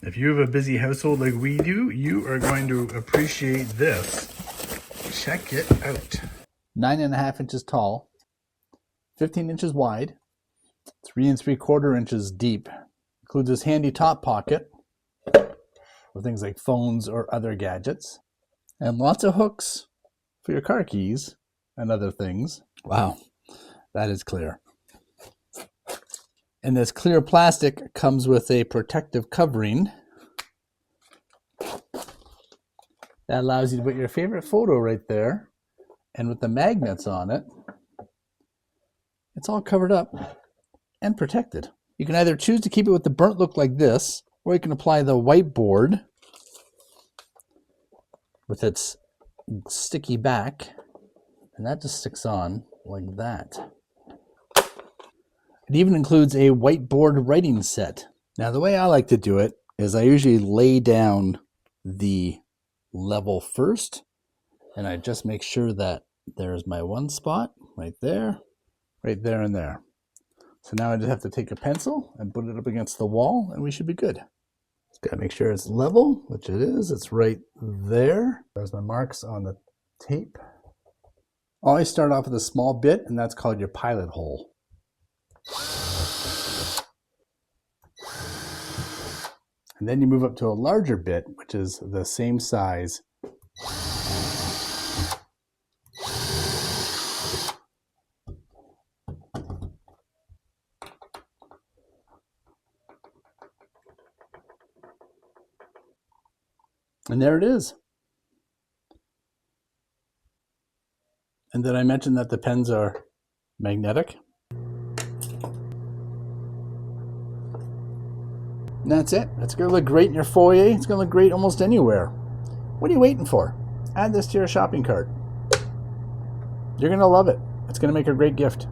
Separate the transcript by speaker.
Speaker 1: If you have a busy household like we do, you are going to appreciate this. Check it out. 9.5 inches tall, 15 inches wide, 3 3/4 inches deep. Includes this handy top pocket for things like phones or other gadgets. And lots of hooks for your car keys and other things. Wow, that is clear. And this clear plastic comes with a protective covering that allows you to put your favorite photo right there. And with the magnets on it, it's all covered up and protected. You can either choose to keep it with the burnt look like this, or you can apply the whiteboard with its sticky back, and that just sticks on like that. It even includes a whiteboard writing set. Now, the way I like to do it is I usually lay down the level first, and I just make sure that there's my one spot right there, and there. So now I just have to take a pencil and put it up against the wall, and we should be good. Just gotta make sure it's level, which it is. It's right there. There's my marks on the tape. Always start off with a small bit, and that's called your pilot hole. And then you move up to a larger bit, which is the same size. And there it is. And did I mention that the pens are magnetic? And that's it. It's going to look great in your foyer. It's going to look great almost anywhere. What are you waiting for? Add this to your shopping cart. You're going to love it. It's going to make a great gift.